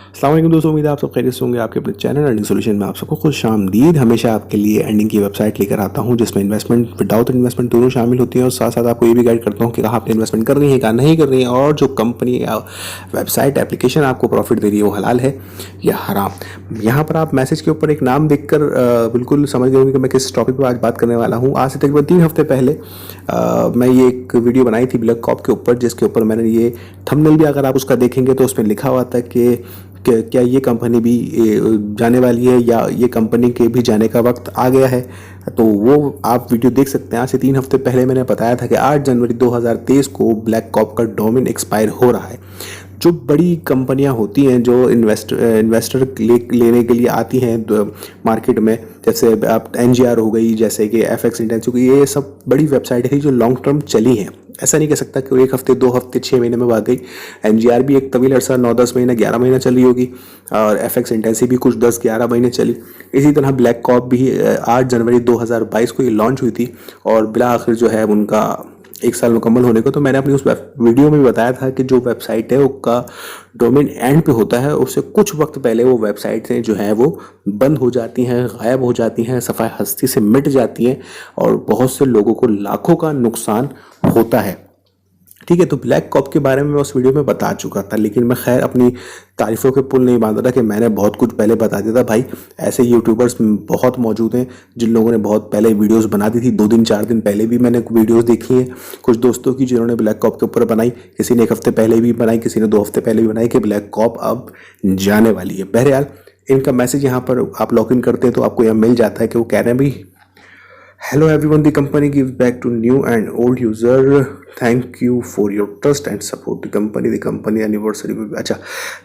अस्सलाम वालेकुम दोस्तों, उम्मीद है आप सब खैरियत से होंगे। आपके अपने चैनल अर्निंग सोल्यूशन में आप सबको खुशामदीद। हमेशा आपके लिए अर्निंग की वेबसाइट लेकर आता हूं जिसमें इन्वेस्टमेंट विदाउट इन्वेस्टमेंट दोनों शामिल होती हैं और साथ साथ आपको ये भी गाइड करता हूं कि कहाँ आपने इन्वेस्टमेंट करनी है, कहाँ नहीं करनी है, और जो कंपनी या वेबसाइट एप्लीकेशन आपको प्रॉफिट दे रही है वो हलाल है या हराम। यहाँ पर आप मैसेज के ऊपर एक नाम देखकर बिल्कुल समझ गए होंगे कि मैं किस टॉपिक पर आज बात करने वाला हूँ। आज से तकरीबन 3 हफ्ते पहले मैं ये एक वीडियो बनाई थी ब्लैक कॉप के ऊपर, जिसके ऊपर मैंने ये थंबनेल भी अगर आप उसका देखेंगे तो उसमें लिखा हुआ था कि क्या ये कंपनी भी जाने वाली है या ये कंपनी के भी जाने का वक्त आ गया है। तो वो आप वीडियो देख सकते हैं। आज से 3 हफ्ते पहले मैंने बताया था कि 8 जनवरी 2023 को ब्लैक कॉप का डोमेन एक्सपायर हो रहा है। जो बड़ी कंपनियां होती हैं जो इन्वेस्टर लेने के लिए आती हैं मार्केट में, जैसे आप NGR हो गई, जैसे कि FX इंडेक्स हो गई, ये सब बड़ी वेबसाइट थी जो लॉन्ग टर्म चली हैं। ऐसा नहीं कह सकता कि वो 1 हफ्ते 2 हफ्ते 6 महीने में भाग गई। NGR भी एक तवील अरसा 9-10 महीना 11 महीना चली होगी और FX इंटेंसी भी कुछ 10-11 महीने चली। इसी तरह ब्लैक कॉप भी 8 जनवरी 2022 को ये लॉन्च हुई थी और बिला आखिर जो है उनका 1 साल मुकम्मल होने को। तो मैंने अपनी उस वीडियो में भी बताया था कि जो वेबसाइट है उसका डोमेन एंड पे होता है, उससे कुछ वक्त पहले वो वेबसाइटें जो हैं वो बंद हो जाती हैं, गायब हो जाती हैं, सफ़ाई हस्ती से मिट जाती हैं और बहुत से लोगों को लाखों का नुकसान होता है। ठीक है, तो ब्लैक कॉप के बारे में मैं उस वीडियो में बता चुका था, लेकिन मैं खैर अपनी तारीफ़ों के पुल नहीं बांध रहा कि मैंने बहुत कुछ पहले बता दिया था। भाई, ऐसे यूट्यूबर्स बहुत मौजूद हैं जिन लोगों ने बहुत पहले वीडियोस बना दी थी। 2 दिन 4 दिन पहले भी मैंने वीडियोस देखी हैं कुछ दोस्तों की जिन्होंने ब्लैक कॉप के ऊपर बनाई। किसी ने 1 हफ्ते पहले भी बनाई, किसी ने 2 हफ्ते पहले भी बनाई कि ब्लैक कॉप अब जाने वाली है। बहरहाल, इनका मैसेज यहाँ पर आप लॉग इन करते हैं तो आपको यहाँ मिल जाता है कि वो कह रहे हैं भाई, Hello everyone, the company gives back to new and old user. Thank you for your trust and support the company anniversary। अच्छा,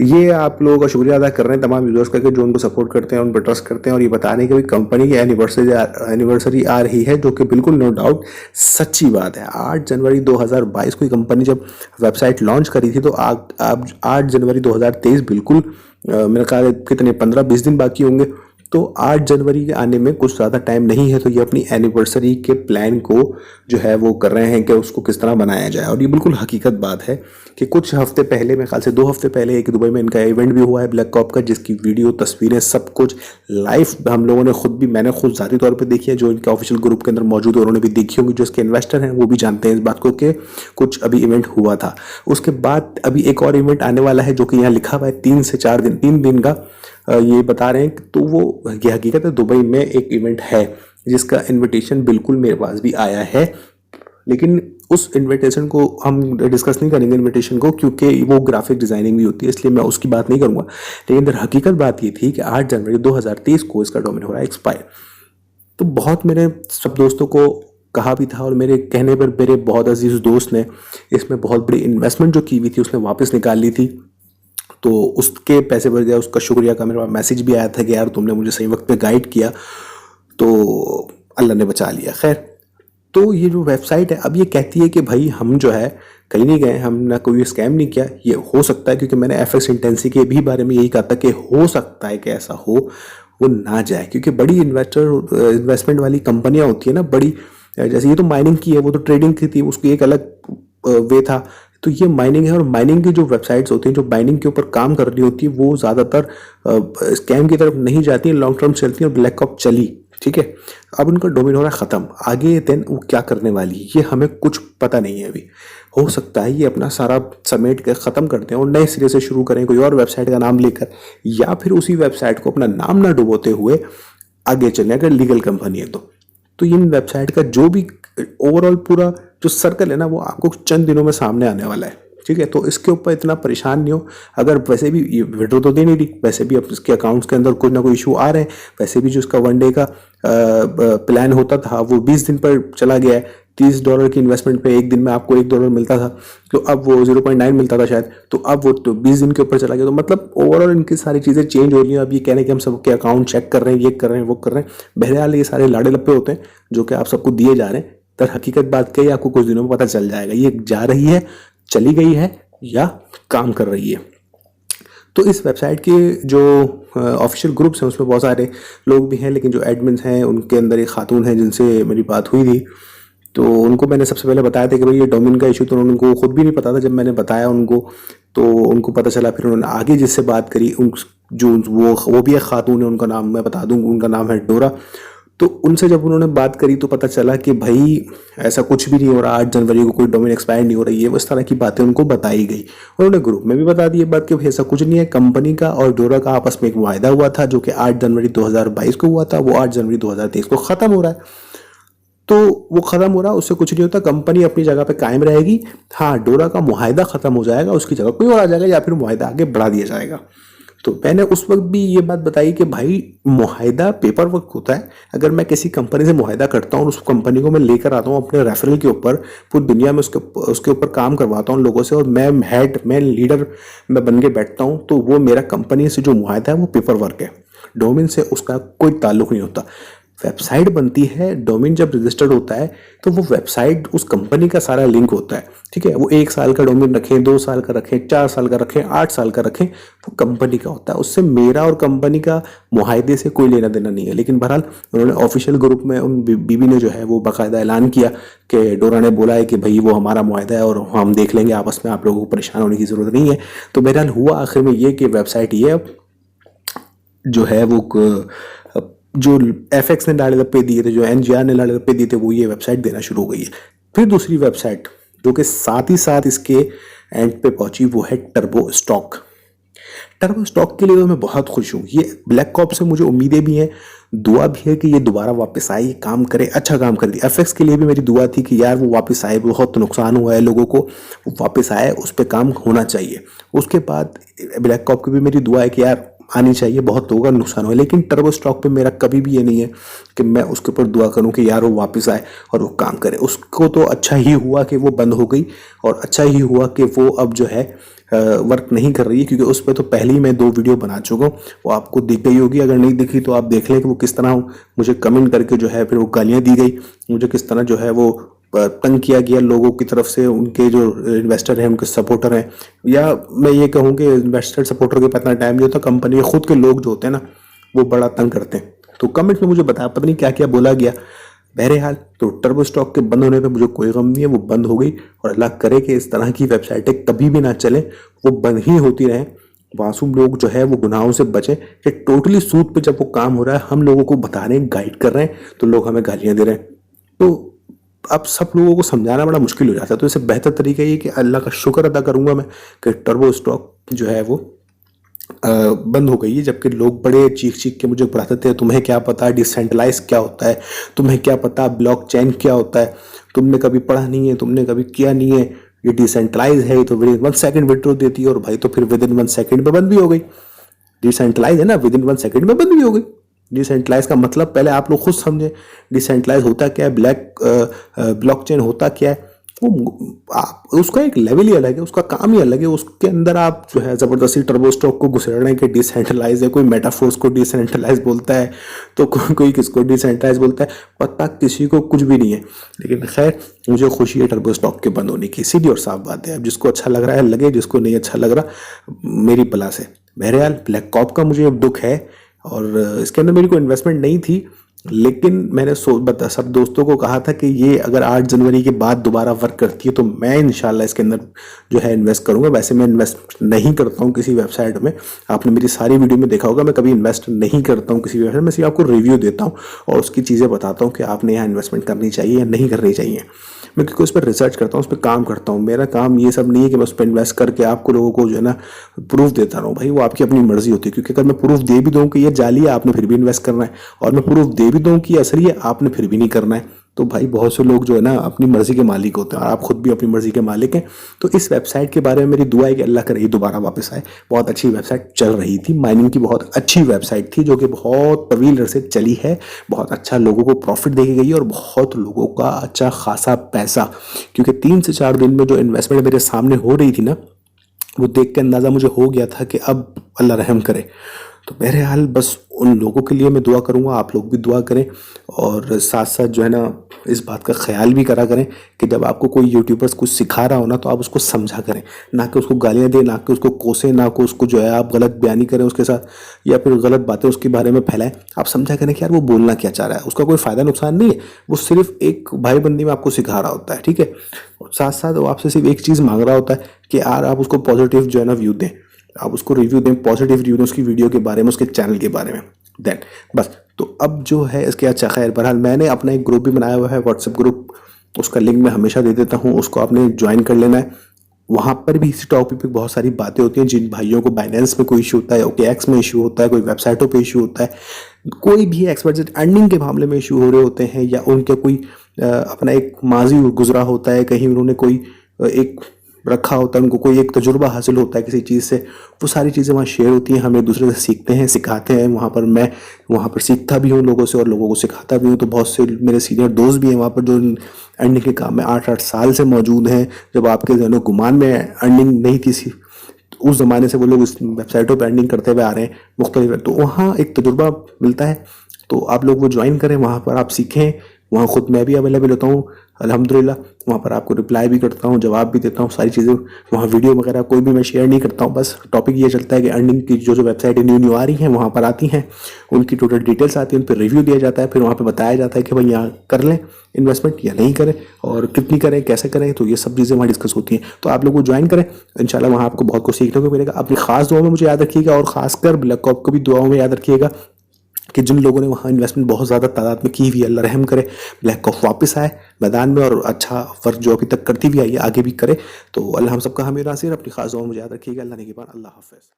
ये आप लोगों का शुक्रिया अदा कर रहे हैं तमाम यूजर्स का कि जो उनको सपोर्ट करते हैं, उन पर ट्रस्ट करते हैं, और ये बताने के भी कंपनी की एनिवर्सरी आ रही है, जो कि बिल्कुल नो डाउट सच्ची बात है। 8 जनवरी 2022 को कंपनी जब वेबसाइट लॉन्च करी थी तो 8 जनवरी 2023 बिल्कुल मेरे ख्याल कितने 15-20 दिन बाकी होंगे। तो 8 जनवरी के आने में कुछ ज़्यादा टाइम नहीं है, तो ये अपनी एनिवर्सरी के प्लान को जो है वो कर रहे हैं कि उसको किस तरह बनाया जाए। और ये बिल्कुल हकीकत बात है कि कुछ हफ्ते पहले, मेरे ख्याल से 2 हफ्ते पहले, एक दुबई में इनका इवेंट भी हुआ है ब्लैक कॉप का, जिसकी वीडियो तस्वीरें सब कुछ लाइव हम लोगों ने मैंने खुद ज़ाती तौर पर देखी है। जो इनके ऑफिशियल ग्रुप के अंदर मौजूद है उन्होंने भी देखी होंगी, जो इसके इन्वेस्टर हैं वो भी जानते हैं इस बात को कि कुछ अभी इवेंट हुआ था। उसके बाद अभी एक और इवेंट आने वाला है जो कि यहाँ लिखा हुआ है 3 से 4 दिन, 3 दिन का ये बता रहे हैं। तो वो ये हकीकत है, दुबई में एक इवेंट है जिसका इनविटेशन बिल्कुल मेरे पास भी आया है, लेकिन उस इनविटेशन को हम डिस्कस नहीं करेंगे इनविटेशन को, क्योंकि वो ग्राफिक डिज़ाइनिंग भी होती है, इसलिए मैं उसकी बात नहीं करूँगा। लेकिन दर हकीकत बात ये थी कि 8 जनवरी 2023 को इसका डोमेन हो रहा है एक्सपायर। तो बहुत मेरे सब दोस्तों को कहा भी था और मेरे कहने पर मेरे बहुत अजीज़ दोस्त ने इसमें बहुत बड़ी इन्वेस्टमेंट जो की हुई थी उसने वापस निकाल ली थी, तो उसके पैसे बढ़ गया। उसका शुक्रिया का मेरे पास मैसेज भी आया था कि यार तुमने मुझे सही वक्त पे गाइड किया, तो अल्लाह ने बचा लिया। खैर, तो ये जो वेबसाइट है अब ये कहती है कि भाई हम जो है कहीं नहीं गए, हमने कोई स्कैम नहीं किया। ये हो सकता है, क्योंकि मैंने FX इंटेंसी के भी बारे में यही कहा था कि हो सकता है कि ऐसा हो, वो ना जाए, क्योंकि बड़ी इन्वेस्टमेंट वाली कंपनियां होती है ना बड़ी, जैसे ये तो माइनिंग की है, वो तो ट्रेडिंग की थी, उसकी एक अलग वे था। तो ये माइनिंग है, और माइनिंग की जो वेबसाइट्स होती हैं जो माइनिंग के ऊपर काम कर रही होती है वो ज़्यादातर स्कैम की तरफ नहीं जाती हैं, लॉन्ग टर्म चलती हैं। और ब्लैक कॉप चली, ठीक है, अब उनका डोमेन हो रहा है ख़त्म। आगे देन वो क्या करने वाली है ये हमें कुछ पता नहीं है अभी। हो सकता है ये अपना सारा समेट कर ख़त्म करते हैं और नए सिरे से शुरू करें कोई और वेबसाइट का नाम लेकर, या फिर उसी वेबसाइट को अपना नाम ना डुबोते हुए आगे चलें अगर लीगल कंपनी है तो इन वेबसाइट का जो भी ओवरऑल पूरा जो सर्कल है ना वो आपको चंद दिनों में सामने आने वाला है। ठीक है, तो इसके ऊपर इतना परेशान नहीं हो। अगर वैसे भी ये विड्रो तो दे नहीं रही, वैसे भी अब इसके अकाउंट्स के अंदर कुछ ना कोई इशू आ रहे हैं, वैसे भी जो इसका 1 डे का प्लान होता था वो 20 दिन पर चला गया है। $30 की इन्वेस्टमेंट पे 1 दिन में आपको $1 मिलता था, तो अब वो 0.9 मिलता था शायद, तो अब वो तो 20 दिन के ऊपर चला गया। तो मतलब ओवरऑल इनकी सारी चीज़ें चेंज हो रही हैं। अब ये कहने कि हम सबके अकाउंट चेक कर रहे हैं, ये कर रहे हैं, वो कर रहे हैं, बहरहाल ये सारे लाड़े लप्पे होते हैं जो कि आप सबको दिए जा रहे हैं। तर हकीकत बात कही, आपको कुछ दिनों में पता चल जाएगा ये जा रही है, चली गई है या काम कर रही है। तो इस वेबसाइट के जो ऑफिशियल ग्रुप्स हैं उसमें बहुत सारे लोग भी हैं, लेकिन जो एडमिन्स हैं उनके अंदर एक खातून है जिनसे मेरी बात हुई थी, तो उनको मैंने सबसे पहले बताया था कि भाई ये डोमेन का इशू, तो उनको खुद भी नहीं पता था। जब मैंने बताया उनको तो उनको पता चला, फिर उन्होंने आगे जिससे बात करी, उन जो वो भी एक खातून है, उनका नाम मैं बता दूँ, उनका नाम है डोरा। तो उनसे जब उन्होंने बात करी तो पता चला कि भाई ऐसा कुछ भी नहीं हो रहा, 8 जनवरी को कोई डोमेन एक्सपायर नहीं हो रही है, वो इस तरह की बातें उनको बताई गई। उन्होंने ग्रुप में भी बता दी ये बात कि भाई ऐसा कुछ नहीं है, कंपनी का और डोरा का आपस में एक मुआहदा हुआ था जो कि 8 जनवरी 2022 को हुआ था, वो 8 जनवरी 2023 को ख़त्म हो रहा है। तो वो ख़त्म हो रहा है, उससे कुछ नहीं होता, कंपनी अपनी जगह पे कायम रहेगी। हाँ, डोरा का मुआहदा ख़त्म हो जाएगा, उसकी जगह कोई और आ जाएगा या फिर मुआहदा आगे बढ़ा दिया जाएगा। तो मैंने उस वक्त भी ये बात बताई कि भाई मुआहदा पेपर वर्क होता है। अगर मैं किसी कंपनी से मुआहदा करता हूँ, उस कंपनी को मैं लेकर आता हूँ अपने रेफरल के ऊपर, पूरी दुनिया में उसके ऊपर काम करवाता हूँ लोगों से, और मैं लीडर मैं बन के बैठता हूँ, तो वो मेरा कंपनी से जो मुआहदा है वो पेपर वर्क है, डोमेन से उसका कोई ताल्लुक नहीं होता। वेबसाइट बनती है, डोमेन जब रजिस्टर्ड होता है तो वो वेबसाइट उस कंपनी का सारा लिंक होता है, ठीक है। वो 1 साल का डोमेन रखें, 2 साल का रखें, 4 साल का रखें, 8 साल का रखें, वो कंपनी का होता है। उससे मेरा और कंपनी का मुआहदे से कोई लेना देना नहीं है। लेकिन बहरहाल उन्होंने ऑफिशियल ग्रुप में उन बीबी ने जो है वो बाकायदा ऐलान किया कि डोरा ने बोला है कि भाई वो हमारा मुआहदा है और हम देख लेंगे आपस में, आप लोगों को परेशान होने की ज़रूरत नहीं है। तो बहरहाल हुआ आखिर में ये कि वेबसाइट ये जो है वो जो एफएक्स ने डाले दिए थे, जो एनजीआर ने डाले दिए थे, वो ये वेबसाइट देना शुरू हो गई है। फिर दूसरी वेबसाइट जो कि साथ ही साथ इसके एंड पे पहुंची, वो है टर्बो स्टॉक। टर्बो स्टॉक के लिए तो मैं बहुत खुश हूँ। ये ब्लैक कॉप से मुझे उम्मीदें भी हैं, दुआ भी है कि ये दोबारा वापस आए, काम करे, अच्छा काम कर दिया। एफएक्स के लिए भी मेरी दुआ थी कि यार वो वापस आए, बहुत नुकसान हुआ है लोगों को, वो वापस आए, उस पर काम होना चाहिए। उसके बाद ब्लैक कॉप की भी मेरी दुआ है कि यार आनी चाहिए, बहुत लोगों का नुकसान हुआ। लेकिन टर्बो स्टॉक पे मेरा कभी भी ये नहीं है कि मैं उसके ऊपर दुआ करूं कि यार वो वापस आए और वो काम करे। उसको तो अच्छा ही हुआ कि वो बंद हो गई, और अच्छा ही हुआ कि वो अब जो है वर्क नहीं कर रही है, क्योंकि उस पर तो पहले ही मैं 2 वीडियो बना चुका हूँ, वो आपको दिख गई होगी। अगर नहीं दिखी तो आप देख लें कि वो किस तरह मुझे कमेंट करके जो है फिर वो गालियाँ दी गई, मुझे किस तरह जो है वो तंग किया गया लोगों की तरफ से, उनके जो इन्वेस्टर हैं, उनके सपोर्टर हैं, या मैं ये कहूँ कि इन्वेस्टर सपोर्टर के पास इतना टाइम नहीं होता, कंपनी के खुद के लोग जो होते हैं ना वो बड़ा तंग करते हैं। तो कमेंट में मुझे बताया, पता नहीं क्या क्या बोला गया। बहरहाल तो टर्बो स्टॉक के बंद होने पे मुझे कोई गम नहीं है, वो बंद हो गई, और अल्लाह करे कि इस तरह की वेबसाइटें कभी भी ना चलें, वो बंद ही होती रहें। मासूम लोग जो है वो गुनाहों से बचें कि टोटली सूद पे जब वो काम हो रहा है, हम लोगों को बता रहे हैं, गाइड कर रहे हैं, तो लोग हमें गालियाँ दे रहे हैं। तो अब सब लोगों को समझाना बड़ा मुश्किल हो जाता है। तो इससे बेहतर तरीका ये कि अल्लाह का शुक्र अदा करूंगा मैं कि टर्बो स्टॉक जो है वो बंद हो गई है। जबकि लोग बड़े चीख चीख के मुझे बताते थे, तुम्हें क्या पता डिसेंट्रलाइज क्या होता है, तुम्हें क्या पता ब्लॉकचेन क्या होता है, तुमने कभी पढ़ा नहीं है, तुमने कभी किया नहीं है, ये डिसेंट्रलाइज है, तो विद इन 1 सेकंड विड्रॉ देती है। और भाई तो फिर विद इन 1 सेकंड में बंद भी हो गई। डिसेंट्रलाइज है ना, विद इन 1 सेकंड में बंद भी हो गई। डिसेंट्रलाइज का मतलब पहले आप लोग खुद समझें, डिसेंट्रलाइज होता क्या है, ब्लॉकचेन होता क्या है। उसका एक लेवल ही अलग है, उसका काम ही अलग है। उसके अंदर आप जो है ज़बरदस्ती टर्बो स्टॉक को घुसेड़ने के डिसेंट्रलाइज है, कोई मेटाफोर्स को डिसेंट्रलाइज बोलता है, तो कोई किसको डिसेंट्रलाइज बोलता है, पता किसी को कुछ भी नहीं है। लेकिन खैर मुझे खुशी है टर्बो स्टॉक के बंद होने की, सीधी और साफ बात है। अब जिसको अच्छा लग रहा है लगे, जिसको नहीं अच्छा लग रहा मेरी पला से। बहरहाल ब्लैक कॉप का मुझे दुख है, और इसके अंदर मेरी कोई इन्वेस्टमेंट नहीं थी, लेकिन मैंने सब दोस्तों को कहा था कि ये अगर 8 जनवरी के बाद दोबारा वर्क करती है तो मैं इंशाल्लाह इसके अंदर जो है इन्वेस्ट करूंगा। वैसे मैं इन्वेस्ट नहीं करता हूं किसी वेबसाइट में, आपने मेरी सारी वीडियो में देखा होगा, मैं कभी इन्वेस्ट नहीं करता हूं किसी वेबसाइट में। सिर्फ आपको रिव्यू देता हूं और उसकी चीज़ें बताता हूं कि आपने यहाँ इन्वेस्टमेंट करनी चाहिए या नहीं करनी चाहिए। मैं क्योंकि उस पर रिसर्च करता हूँ, उस पर काम करता हूँ। मेरा काम ये सब नहीं है कि मैं उस पर इन्वेस्ट करके आपको लोगों को जो है ना प्रूफ देता रहूँ। भाई वो आपकी अपनी मर्जी होती है, क्योंकि अगर मैं प्रूफ दे भी दूँ कि ये जाली है, आपने फिर भी इन्वेस्ट करना है, और मैं प्रूफ दे भी दूँ कि असली है, आपने फिर भी नहीं करना है। तो भाई बहुत से लोग जो है ना अपनी मर्जी के मालिक होते हैं, और आप खुद भी अपनी मर्जी के मालिक हैं। तो इस वेबसाइट के बारे में मेरी दुआ है कि अल्लाह करे दोबारा वापस आए। बहुत अच्छी वेबसाइट चल रही थी, माइनिंग की बहुत अच्छी वेबसाइट थी, जो कि बहुत तवील अरसे चली है, बहुत अच्छा लोगों को प्रॉफिट दे के गई है, और बहुत लोगों का अच्छा खासा पैसा, क्योंकि 3 से 4 दिन में जो इन्वेस्टमेंट मेरे सामने हो रही थी ना, वो देख के अंदाज़ा मुझे हो गया था कि अब अल्लाह रहम करे। तो बहरहाल बस उन लोगों के लिए मैं दुआ करूँगा, आप लोग भी दुआ करें और साथ साथ जो है ना इस बात का ख्याल भी करा करें कि जब आपको कोई यूट्यूबर्स कुछ सिखा रहा हो ना तो आप उसको समझा करें, ना कि उसको गालियाँ दें, ना कि उसको कोसें, ना कि उसको जो है आप गलत बयानी करें उसके साथ या फिर गलत बातें उसके बारे में फैलाएं। आप समझा करें कि यार वो बोलना क्या चाह रहा है, उसका कोई फ़ायदा नुकसान नहीं है, वो सिर्फ एक भाई बंदी में आपको सिखा रहा होता है, ठीक है। और साथ साथ वो आपसे सिर्फ एक चीज़ मांग रहा होता है कि यार आप उसको पॉजिटिव जो है ना व्यू दें, आप उसको रिव्यू दें, पॉजिटिव रिव्यू दें उसकी वीडियो के बारे में, उसके चैनल के बारे में। देन बस, तो अब जो है इसके अच्छा खैर बहरहाल मैंने अपना एक ग्रुप भी बनाया हुआ है, व्हाट्सएप ग्रुप, उसका लिंक मैं हमेशा दे देता हूँ, उसको आपने ज्वाइन कर लेना है। वहाँ पर भी इसी टॉपिक पे बहुत सारी बातें होती हैं। जिन भाइयों को बाइनेंस में कोई इशू होता है, OKX में इशू होता है, कोई वेबसाइटों पे इशू होता है, कोई भी एक्सपर्ट अर्निंग के मामले में इशू हो रहे होते हैं, या उनके कोई अपना एक माजी गुजरा होता है, कहीं उन्होंने कोई एक रखा होता है, उनको कोई एक तजुर्बा हासिल होता है किसी चीज़ से, वो सारी चीज़ें वहाँ शेयर होती हैं, हम एक दूसरे से सीखते हैं, सिखाते हैं। वहाँ पर मैं वहाँ पर सीखता भी हूँ लोगों से और लोगों को सिखाता भी हूँ। तो बहुत से मेरे सीनियर दोस्त भी हैं वहाँ पर जो अर्निंग के काम में 8-8 साल से मौजूद हैं। जब आपके जहनो गुमान में अर्निंग नहीं थी तो उस ज़माने से वो लोग इस वेबसाइटों पर अर्निंग करते हुए आ रहे हैं मुख्तलिफ, तो वहाँ एक तजुर्बा मिलता है। तो आप लोग वो ज्वाइन करें, वहाँ पर आप सीखें। वहाँ खुद मैं भी अवेलेबल होता हूँ अल्हम्दुलिल्लाह, वहाँ पर आपको रिप्लाई भी करता हूँ, जवाब भी देता हूँ, सारी चीज़ें। वहाँ वीडियो वगैरह कोई भी मैं शेयर नहीं करता हूँ, बस टॉपिक ये चलता है कि अर्निंग की जो जो वेबसाइट न्यू न्यू आ रही हैं वहाँ पर आती हैं, उनकी टोटल डिटेल्स आती हैं, उन पर रिव्यू दिया जाता है, फिर वहाँ पर बताया जाता है कि भाई यहाँ कर लें इन्वेस्टमेंट या नहीं करें और कितनी करें, कैसे करें। तो ये सब चीज़ें वहाँ डिस्कस होती हैं। तो आप लोग को ज्वाइन करें, इंशाल्लाह वहाँ आपको बहुत कुछ सीखने को मिलेगा। अपनी खास दुआओं में मुझे याद रखिएगा और खासकर ब्लैक ऑप को भी दुआओं में याद रखिएगा कि जिन लोगों ने वहाँ इन्वेस्टमेंट बहुत ज़्यादा तादाद में की हुई है, अल्लाह रहम करे, ब्लैक कॉफ वापस आए मैदान में और अच्छा वर्क जो अभी तक करती भी आई है आगे भी करे। तो अल्लाह हम सबका हमें नासिर, अपनी खास दुआ में मुझे याद रखिएगा। अल्लाह ने के बाद अल्लाह हाफ़िज़।